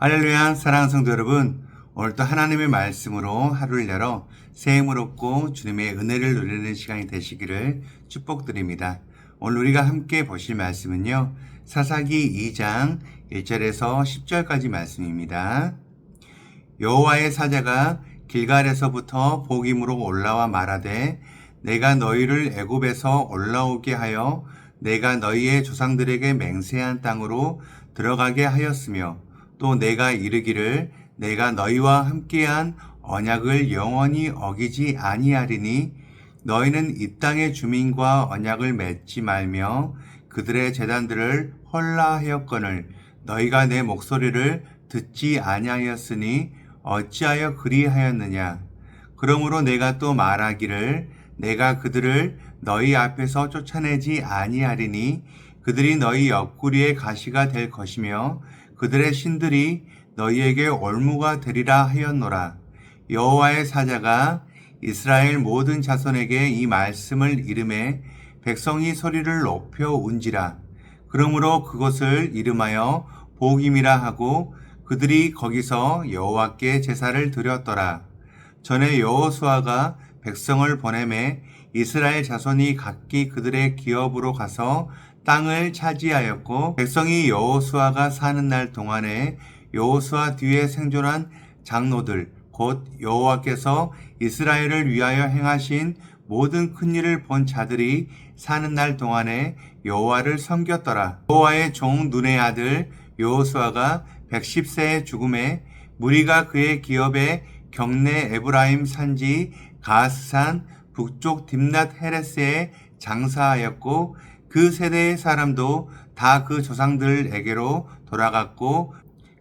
할렐루야, 사랑하는 성도 여러분, 오늘도 하나님의 말씀으로 하루를 열어 새 힘을 얻고 주님의 은혜를 누리는 시간이 되시기를 축복드립니다. 오늘 우리가 함께 보실 말씀은요, 사사기 2장 1절에서 10절까지 말씀입니다. 여호와의 사자가 길갈에서부터 복임으로 올라와 말하되 내가 너희를 애굽에서 올라오게 하여 내가 너희의 조상들에게 맹세한 땅으로 들어가게 하였으며 또 내가 이르기를 내가 너희와 함께한 언약을 영원히 어기지 아니하리니 너희는 이 땅의 주민과 언약을 맺지 말며 그들의 제단들을 헐라하였거늘 너희가 내 목소리를 듣지 아니하였으니 어찌하여 그리하였느냐. 그러므로 내가 또 말하기를 내가 그들을 너희 앞에서 쫓아내지 아니하리니 그들이 너희 옆구리의 가시가 될 것이며 그들의 신들이 너희에게 올무가 되리라 하였노라. 여호와의 사자가 이스라엘 모든 자손에게 이 말씀을 이름해 백성이 소리를 높여 운지라. 그러므로 그것을 이름하여 복임이라 하고 그들이 거기서 여호와께 제사를 드렸더라. 전에 여호수아가 백성을 보내매 이스라엘 자손이 각기 그들의 기업으로 가서 땅을 차지하였고 백성이 여호수아가 사는 날 동안에 여호수아 뒤에 생존한 장로들 곧 여호와께서 이스라엘을 위하여 행하신 모든 큰 일을 본 자들이 사는 날 동안에 여호와를 섬겼더라. 여호와의 종 눈의 아들 여호수아가 110세의 죽음에 무리가 그의 기업에 경내 에브라임 산지 가스산 북쪽 딥낫 헤레스에 장사하였고 그 세대의 사람도 다 그 조상들에게로 돌아갔고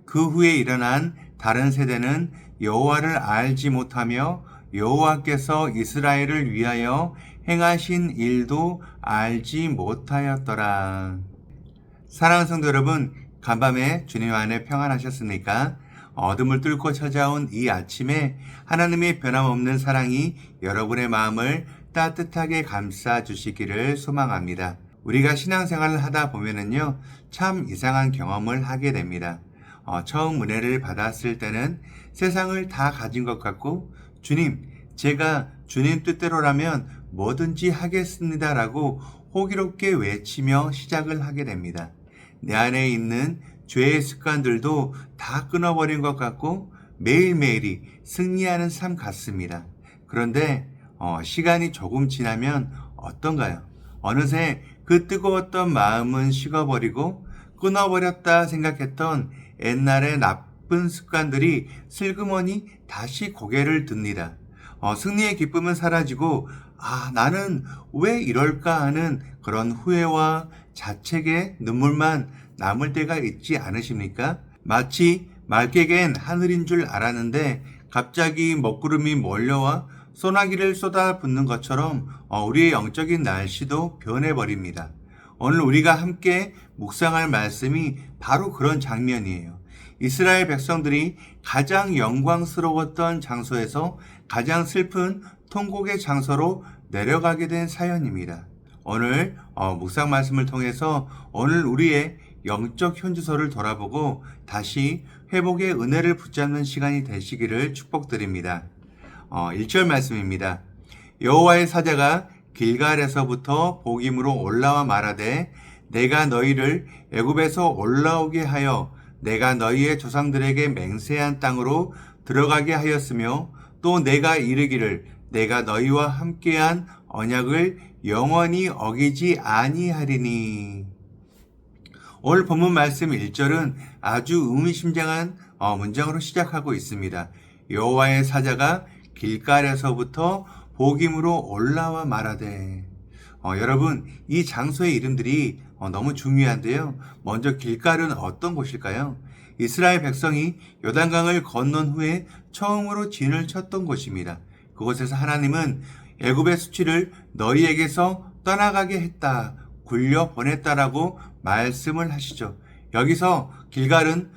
그 후에 일어난 다른 세대는 여호와를 알지 못하며 여호와께서 이스라엘을 위하여 행하신 일도 알지 못하였더라. 사랑하는 성도 여러분, 간밤에 주님 안에 평안하셨습니까? 어둠을 뚫고 찾아온 이 아침에 하나님의 변함없는 사랑이 여러분의 마음을 따뜻하게 감싸 주시기를 소망합니다. 우리가 신앙생활을 하다 보면은요, 참 이상한 경험을 하게 됩니다. 처음 은혜를 받았을 때는 세상을 다 가진 것 같고, 주님, 제가 주님 뜻대로라면 뭐든지 하겠습니다 라고 호기롭게 외치며 시작을 하게 됩니다. 내 안에 있는 죄의 습관들도 다 끊어버린 것 같고 매일매일이 승리하는 삶 같습니다. 그런데 시간이 조금 지나면 어떤가요? 어느새 그 뜨거웠던 마음은 식어버리고 끊어버렸다 생각했던 옛날의 나쁜 습관들이 슬그머니 다시 고개를 듭니다. 승리의 기쁨은 사라지고 나는 왜 이럴까 하는 그런 후회와 자책의 눈물만 남을 때가 있지 않으십니까? 마치 맑게 갠 하늘인 줄 알았는데 갑자기 먹구름이 몰려와 소나기를 쏟아붓는 것처럼 우리의 영적인 날씨도 변해버립니다. 오늘 우리가 함께 묵상할 말씀이 바로 그런 장면이에요. 이스라엘 백성들이 가장 영광스러웠던 장소에서 가장 슬픈 통곡의 장소로 내려가게 된 사연입니다. 오늘 묵상 말씀을 통해서 오늘 우리의 영적 현주소를 돌아보고 다시 회복의 은혜를 붙잡는 시간이 되시기를 축복드립니다. 1절 말씀입니다. 여호와의 사자가 길갈에서부터 복임으로 올라와 말하되 내가 너희를 애굽에서 올라오게 하여 내가 너희의 조상들에게 맹세한 땅으로 들어가게 하였으며 또 내가 이르기를 내가 너희와 함께한 언약을 영원히 어기지 아니하리니. 오늘 본문 말씀 1절은 아주 의미심장한 문장으로 시작하고 있습니다. 여호와의 사자가 길갈에서부터 복임으로 올라와 말하되. 여러분, 이 장소의 이름들이 너무 중요한데요. 먼저 길갈은 어떤 곳일까요? 이스라엘 백성이 요단강을 건넌 후에 처음으로 진을 쳤던 곳입니다. 그곳에서 하나님은 애굽의 수치를 너희에게서 떠나가게 했다, 굴려 보냈다라고 말씀을 하시죠. 여기서 길갈은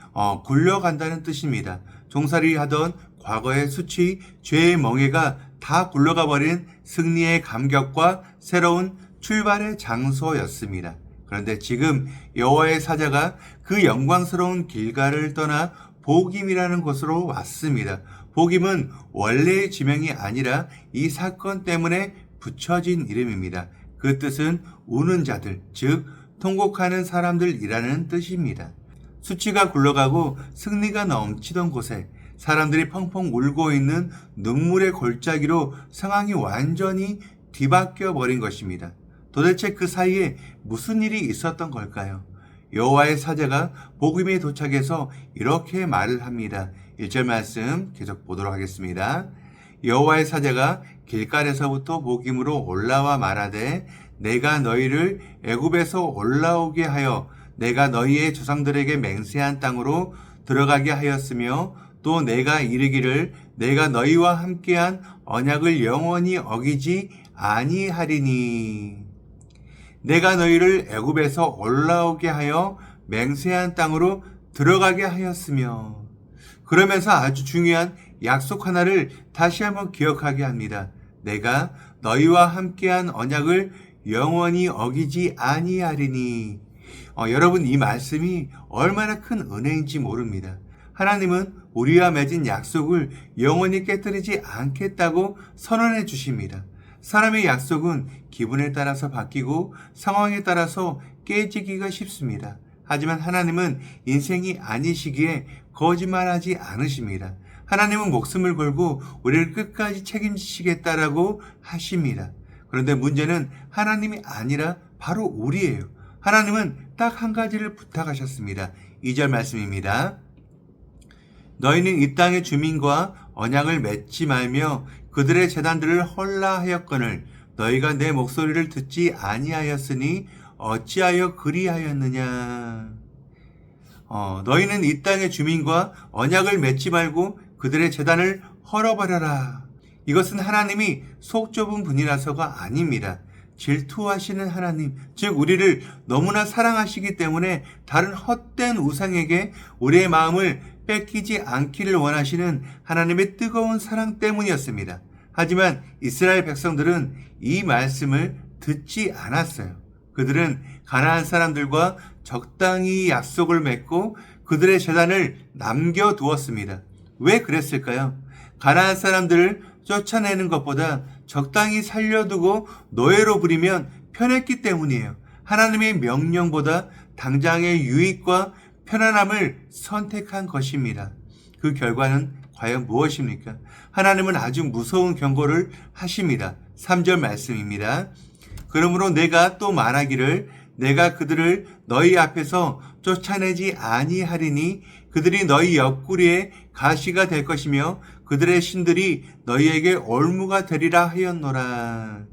굴려간다는 뜻입니다. 종살이 하던 과거의 수치, 죄의 멍에가 다 굴러가 버린 승리의 감격과 새로운 출발의 장소였습니다. 그런데 지금 여호와의 사자가 그 영광스러운 길갈을 떠나 복임이라는 곳으로 왔습니다. 복임은 원래의 지명이 아니라 이 사건 때문에 붙여진 이름입니다. 그 뜻은 우는 자들, 즉 통곡하는 사람들이라는 뜻입니다. 수치가 굴러가고 승리가 넘치던 곳에 사람들이 펑펑 울고 있는 눈물의 골짜기로 상황이 완전히 뒤바뀌어 버린 것입니다. 도대체 그 사이에 무슨 일이 있었던 걸까요? 여호와의 사자가 복임에 도착해서 이렇게 말을 합니다. 1절 말씀 계속 보도록 하겠습니다. 여호와의 사자가 길갈에서부터 복임으로 올라와 말하되 내가 너희를 애굽에서 올라오게 하여 내가 너희의 조상들에게 맹세한 땅으로 들어가게 하였으며 또 내가 이르기를 내가 너희와 함께한 언약을 영원히 어기지 아니하리니 내가 너희를 애굽에서 올라오게 하여 맹세한 땅으로 들어가게 하였으며 그러면서 아주 중요한 약속 하나를 다시 한번 기억하게 합니다. 내가 너희와 함께한 언약을 영원히 어기지 아니하리니 여러분 이 말씀이 얼마나 큰 은혜인지 모릅니다. 하나님은 우리와 맺은 약속을 영원히 깨뜨리지 않겠다고 선언해 주십니다. 사람의 약속은 기분에 따라서 바뀌고 상황에 따라서 깨지기가 쉽습니다. 하지만 하나님은 인생이 아니시기에 거짓말하지 않으십니다. 하나님은 목숨을 걸고 우리를 끝까지 책임지시겠다라고 하십니다. 그런데 문제는 하나님이 아니라 바로 우리예요. 하나님은 딱 한 가지를 부탁하셨습니다. 2절 말씀입니다. 너희는 이 땅의 주민과 언약을 맺지 말며 그들의 제단들을 헐라하였거늘 너희가 내 목소리를 듣지 아니하였으니 어찌하여 그리하였느냐. 너희는 이 땅의 주민과 언약을 맺지 말고 그들의 제단을 헐어버려라. 이것은 하나님이 속 좁은 분이라서가 아닙니다. 질투하시는 하나님, 즉 우리를 너무나 사랑하시기 때문에 다른 헛된 우상에게 우리의 마음을 뺏기지 않기를 원하시는 하나님의 뜨거운 사랑 때문이었습니다. 하지만 이스라엘 백성들은 이 말씀을 듣지 않았어요. 그들은 가나안 사람들과 적당히 약속을 맺고 그들의 제단을 남겨두었습니다. 왜 그랬을까요? 가나안 사람들을 쫓아내는 것보다 적당히 살려두고 노예로 부리면 편했기 때문이에요. 하나님의 명령보다 당장의 유익과 편안함을 선택한 것입니다. 그 결과는 과연 무엇입니까? 하나님은 아주 무서운 경고를 하십니다. 3절 말씀입니다. 그러므로 내가 또 말하기를 내가 그들을 너희 앞에서 쫓아내지 아니하리니 그들이 너희 옆구리에 가시가 될 것이며 그들의 신들이 너희에게 올무가 되리라 하였노라.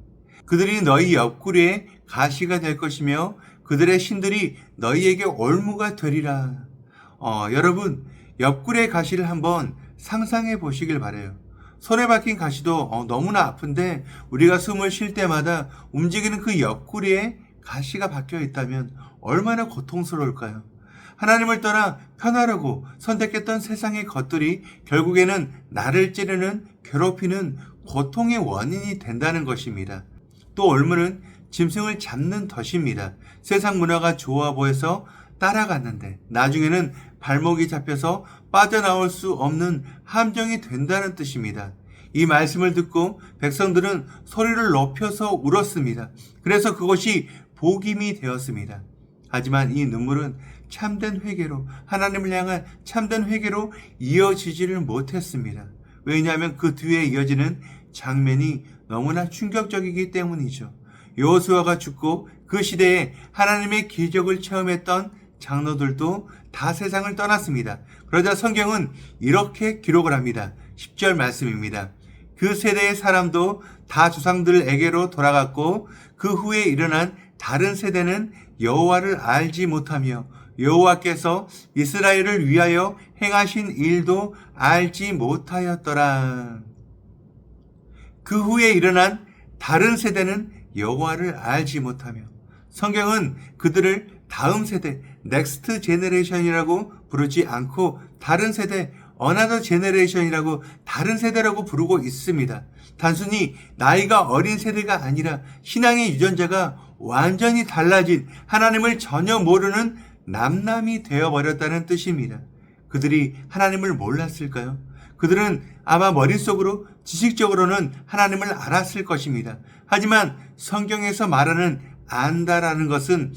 그들이 너희 옆구리에 가시가 될 것이며 그들의 신들이 너희에게 올무가 되리라. 여러분 옆구리의 가시를 한번 상상해 보시길 바라요. 손에 박힌 가시도 너무나 아픈데 우리가 숨을 쉴 때마다 움직이는 그 옆구리에 가시가 박혀 있다면 얼마나 고통스러울까요? 하나님을 떠나 편하려고 선택했던 세상의 것들이 결국에는 나를 찌르는 괴롭히는 고통의 원인이 된다는 것입니다. 또 올무는 짐승을 잡는 덫입니다. 세상 문화가 좋아 보여서 따라갔는데 나중에는 발목이 잡혀서 빠져나올 수 없는 함정이 된다는 뜻입니다. 이 말씀을 듣고 백성들은 소리를 높여서 울었습니다. 그래서 그것이 복임이 되었습니다. 하지만 이 눈물은 참된 회개로, 하나님을 향한 참된 회개로 이어지지를 못했습니다. 왜냐하면 그 뒤에 이어지는 장면이 너무나 충격적이기 때문이죠. 여호수아가 죽고 그 시대에 하나님의 기적을 체험했던 장로들도 다 세상을 떠났습니다. 그러자 성경은 이렇게 기록을 합니다. 10절 말씀입니다. 그 세대의 사람도 다 조상들에게로 돌아갔고 그 후에 일어난 다른 세대는 여호와를 알지 못하며 여호와께서 이스라엘을 위하여 행하신 일도 알지 못하였더라. 그 후에 일어난 다른 세대는 여호와를 알지 못하며 성경은 그들을 다음 세대, 넥스트 제너레이션이라고 부르지 않고 다른 세대, 어나더 제너레이션이라고 다른 세대라고 부르고 있습니다. 단순히 나이가 어린 세대가 아니라 신앙의 유전자가 완전히 달라진 하나님을 전혀 모르는 남남이 되어버렸다는 뜻입니다. 그들이 하나님을 몰랐을까요? 그들은 아마 머릿속으로 지식적으로는 하나님을 알았을 것입니다. 하지만 성경에서 말하는 안다라는 것은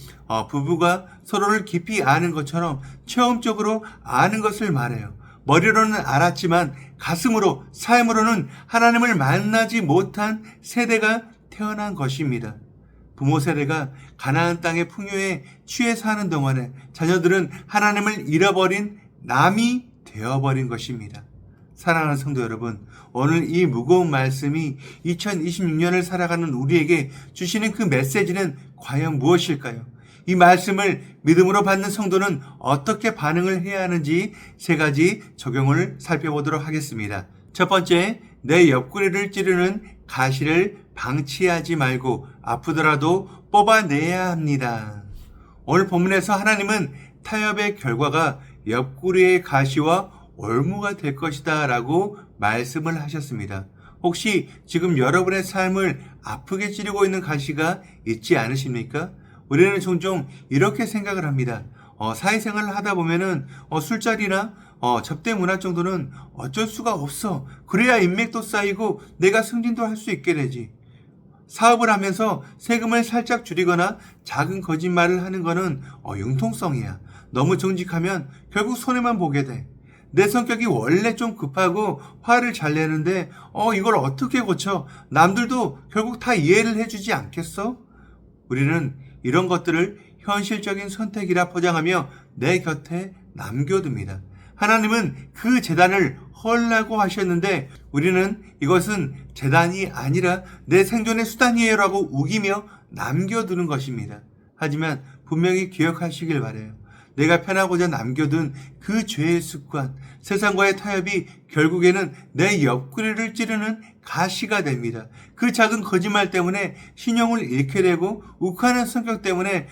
부부가 서로를 깊이 아는 것처럼 체험적으로 아는 것을 말해요. 머리로는 알았지만 가슴으로, 삶으로는 하나님을 만나지 못한 세대가 태어난 것입니다. 부모 세대가 가나안 땅의 풍요에 취해 사는 동안에 자녀들은 하나님을 잃어버린 남이 되어버린 것입니다. 사랑하는 성도 여러분, 오늘 이 무거운 말씀이 2026년을 살아가는 우리에게 주시는 그 메시지는 과연 무엇일까요? 이 말씀을 믿음으로 받는 성도는 어떻게 반응을 해야 하는지 3가지 적용을 살펴보도록 하겠습니다. 첫 번째, 내 옆구리를 찌르는 가시를 방치하지 말고 아프더라도 뽑아내야 합니다. 오늘 본문에서 하나님은 타협의 결과가 옆구리의 가시와 올무가 될 것이다 라고 말씀을 하셨습니다. 혹시 지금 여러분의 삶을 아프게 찌르고 있는 가시가 있지 않으십니까? 우리는 종종 이렇게 생각을 합니다. 사회생활을 하다 보면은 술자리나 접대 문화 정도는 어쩔 수가 없어. 그래야 인맥도 쌓이고 내가 승진도 할 수 있게 되지. 사업을 하면서 세금을 살짝 줄이거나 작은 거짓말을 하는 거는 융통성이야. 너무 정직하면 결국 손해만 보게 돼. 내 성격이 원래 좀 급하고 화를 잘 내는데 이걸 어떻게 고쳐? 남들도 결국 다 이해를 해주지 않겠어? 우리는 이런 것들을 현실적인 선택이라 포장하며 내 곁에 남겨둡니다. 하나님은 그 제단을 헐라고 하셨는데 우리는 이것은 제단이 아니라 내 생존의 수단이에요 라고 우기며 남겨두는 것입니다. 하지만 분명히 기억하시길 바라요. 내가 편하고자 남겨둔 그 죄의 습관, 세상과의 타협이 결국에는 내 옆구리를 찌르는 가시가 됩니다. 그 작은 거짓말 때문에 신용을 잃게 되고 욱하는 성격 때문에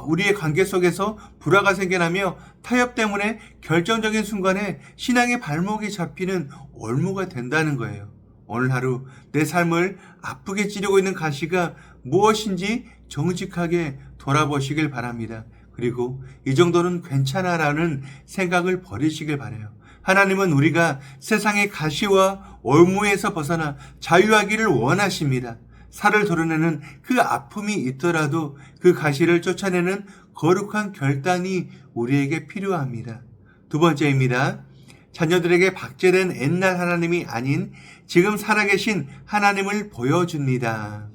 우리의 관계 속에서 불화가 생겨나며 타협 때문에 결정적인 순간에 신앙의 발목이 잡히는 올무가 된다는 거예요. 오늘 하루 내 삶을 아프게 찌르고 있는 가시가 무엇인지 정직하게 돌아보시길 바랍니다. 그리고 이 정도는 괜찮아라는 생각을 버리시길 바라요. 하나님은 우리가 세상의 가시와 올무에서 벗어나 자유하기를 원하십니다. 살을 도려내는 그 아픔이 있더라도 그 가시를 쫓아내는 거룩한 결단이 우리에게 필요합니다. 2번째입니다. 자녀들에게 박제된 옛날 하나님이 아닌 지금 살아계신 하나님을 보여줍니다.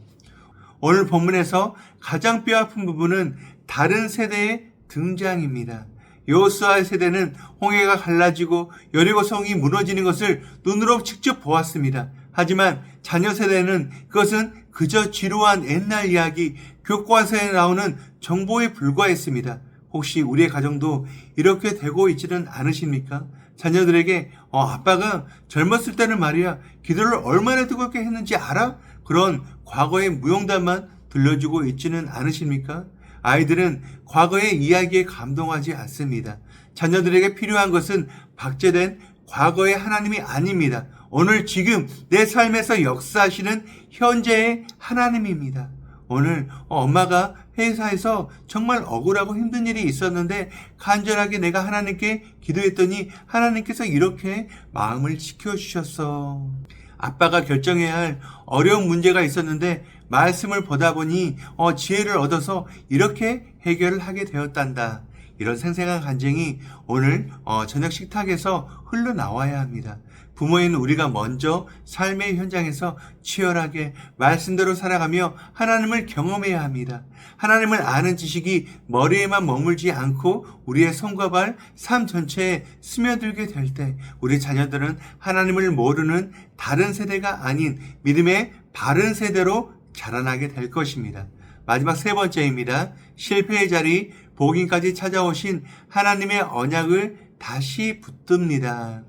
오늘 본문에서 가장 뼈아픈 부분은 다른 세대의 등장입니다. 여호수아 세대는 홍해가 갈라지고 여리고성이 무너지는 것을 눈으로 직접 보았습니다. 하지만 자녀 세대는 그것은 그저 지루한 옛날 이야기, 교과서에 나오는 정보에 불과했습니다. 혹시 우리의 가정도 이렇게 되고 있지는 않으십니까? 자녀들에게 아빠가 젊었을 때는 말이야 기도를 얼마나 뜨겁게 했는지 알아? 그런 과거의 무용담만 들려주고 있지는 않으십니까? 아이들은 과거의 이야기에 감동하지 않습니다. 자녀들에게 필요한 것은 박제된 과거의 하나님이 아닙니다. 오늘 지금 내 삶에서 역사하시는 현재의 하나님입니다. 오늘 엄마가 회사에서 정말 억울하고 힘든 일이 있었는데 간절하게 내가 하나님께 기도했더니 하나님께서 이렇게 마음을 지켜주셨어. 아빠가 결정해야 할 어려운 문제가 있었는데 말씀을 보다 보니 지혜를 얻어서 이렇게 해결을 하게 되었단다. 이런 생생한 간증이 오늘 저녁 식탁에서 흘러나와야 합니다. 부모인 우리가 먼저 삶의 현장에서 치열하게 말씀대로 살아가며 하나님을 경험해야 합니다. 하나님을 아는 지식이 머리에만 머물지 않고 우리의 손과 발, 삶 전체에 스며들게 될 때 우리 자녀들은 하나님을 모르는 다른 세대가 아닌 믿음의 바른 세대로 자라나게 될 것입니다. 마지막 3번째입니다. 실패의 자리, 복임까지 찾아오신 하나님의 언약을 다시 붙듭니다.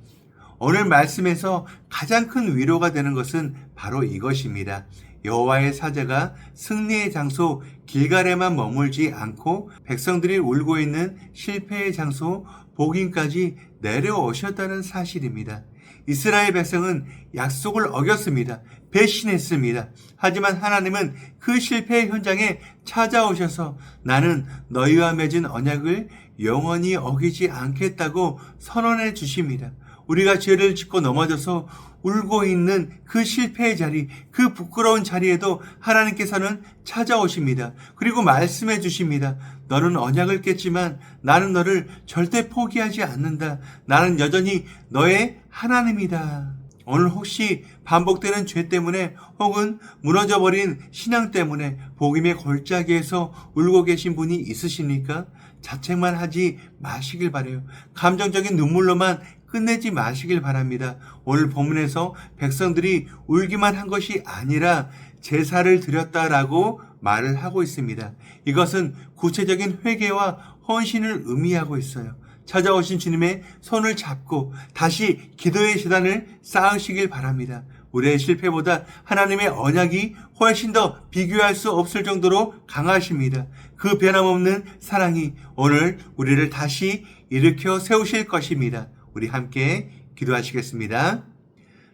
오늘 말씀에서 가장 큰 위로가 되는 것은 바로 이것입니다. 여호와의 사자가 승리의 장소 길갈에만 머물지 않고 백성들이 울고 있는 실패의 장소 복임까지 내려오셨다는 사실입니다. 이스라엘 백성은 약속을 어겼습니다. 배신했습니다. 하지만 하나님은 그 실패의 현장에 찾아오셔서 나는 너희와 맺은 언약을 영원히 어기지 않겠다고 선언해 주십니다. 우리가 죄를 짓고 넘어져서 울고 있는 그 실패의 자리, 그 부끄러운 자리에도 하나님께서는 찾아오십니다. 그리고 말씀해 주십니다. 너는 언약을 깼지만 나는 너를 절대 포기하지 않는다. 나는 여전히 너의 하나님이다. 오늘 혹시 반복되는 죄 때문에 혹은 무너져버린 신앙 때문에 복음의 골짜기에서 울고 계신 분이 있으십니까? 자책만 하지 마시길 바라요. 감정적인 눈물로만 끝내지 마시길 바랍니다. 오늘 본문에서 백성들이 울기만 한 것이 아니라 제사를 드렸다라고 말을 하고 있습니다. 이것은 구체적인 회개와 헌신을 의미하고 있어요. 찾아오신 주님의 손을 잡고 다시 기도의 재단을 쌓으시길 바랍니다. 우리의 실패보다 하나님의 언약이 훨씬 더 비교할 수 없을 정도로 강하십니다. 그 변함없는 사랑이 오늘 우리를 다시 일으켜 세우실 것입니다. 우리 함께 기도하시겠습니다.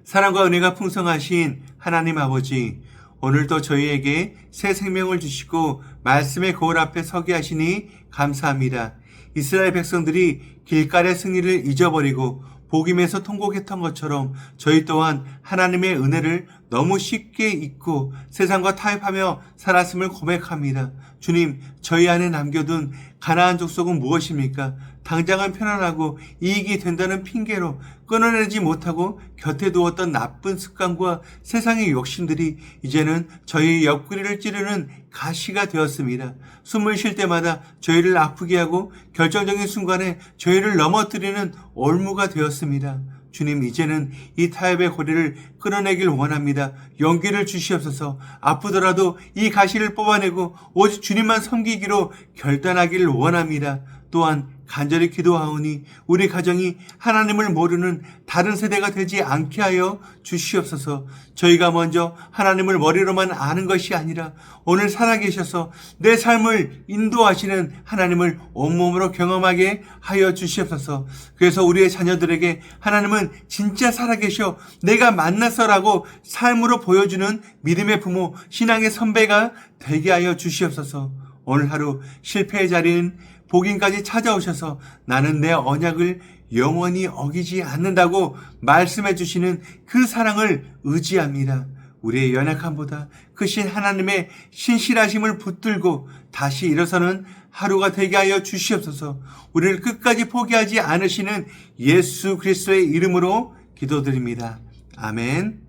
사랑과 은혜가 풍성하신 하나님 아버지, 오늘도 저희에게 새 생명을 주시고 말씀의 거울 앞에 서게 하시니 감사합니다. 이스라엘 백성들이 길갈의 승리를 잊어버리고 복임에서 통곡했던 것처럼 저희 또한 하나님의 은혜를 너무 쉽게 잊고 세상과 타협하며 살았음을 고백합니다. 주님, 저희 안에 남겨둔 가나안 족속은 무엇입니까? 당장은 편안하고 이익이 된다는 핑계로 끊어내지 못하고 곁에 두었던 나쁜 습관과 세상의 욕심들이 이제는 저희 옆구리를 찌르는 가시가 되었습니다. 숨을 쉴 때마다 저희를 아프게 하고 결정적인 순간에 저희를 넘어뜨리는 올무가 되었습니다. 주님, 이제는 이 타협의 고리를 끊어내길 원합니다. 용기를 주시옵소서. 아프더라도 이 가시를 뽑아내고 오직 주님만 섬기기로 결단하기를 원합니다. 또한 간절히 기도하오니 우리 가정이 하나님을 모르는 다른 세대가 되지 않게 하여 주시옵소서. 저희가 먼저 하나님을 머리로만 아는 것이 아니라 오늘 살아계셔서 내 삶을 인도하시는 하나님을 온몸으로 경험하게 하여 주시옵소서. 그래서 우리의 자녀들에게 하나님은 진짜 살아계셔 내가 만났어라고 삶으로 보여주는 믿음의 부모, 신앙의 선배가 되게 하여 주시옵소서. 오늘 하루 실패의 자리는 복임까지 찾아오셔서 나는 내 언약을 영원히 어기지 않는다고 말씀해 주시는 그 사랑을 의지합니다. 우리의 연약함보다 크신 하나님의 신실하심을 붙들고 다시 일어서는 하루가 되게 하여 주시옵소서. 우리를 끝까지 포기하지 않으시는 예수 그리스도의 이름으로 기도드립니다. 아멘.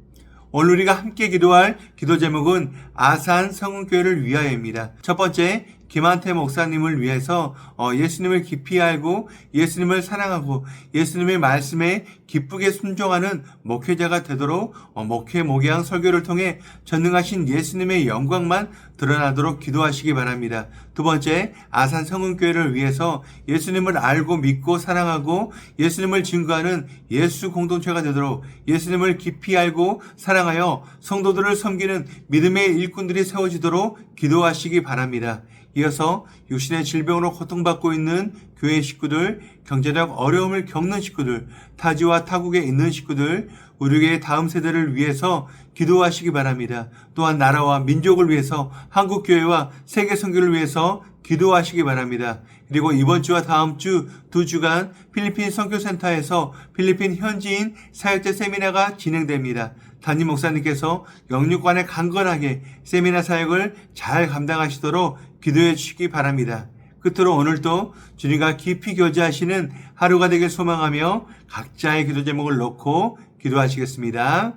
오늘 우리가 함께 기도할 기도 제목은 아산 성은교회를 위하여입니다. 첫 번째, 김한태 목사님을 위해서 예수님을 깊이 알고 예수님을 사랑하고 예수님의 말씀에 기쁘게 순종하는 목회자가 되도록 목회 목양 설교를 통해 전능하신 예수님의 영광만 드러나도록 기도하시기 바랍니다. 두 번째, 아산 성은교회를 위해서 예수님을 알고 믿고 사랑하고 예수님을 증거하는 예수 공동체가 되도록 예수님을 깊이 알고 사랑하여 성도들을 섬기는 믿음의 일꾼들이 세워지도록 기도하시기 바랍니다. 이어서 육신의 질병으로 고통받고 있는 교회 식구들, 경제적 어려움을 겪는 식구들, 타지와 타국에 있는 식구들, 우리의 다음 세대를 위해서 기도하시기 바랍니다. 또한 나라와 민족을 위해서 한국교회와 세계 선교를 위해서 기도하시기 바랍니다. 그리고 이번 주와 다음 주 2주간 필리핀 선교센터에서 필리핀 현지인 사역자 세미나가 진행됩니다. 담임 목사님께서 영육관에 강건하게 세미나 사역을 잘 감당하시도록 기도해 주시기 바랍니다. 끝으로 오늘도 주님과 깊이 교제하시는 하루가 되길 소망하며 각자의 기도 제목을 놓고 기도하시겠습니다.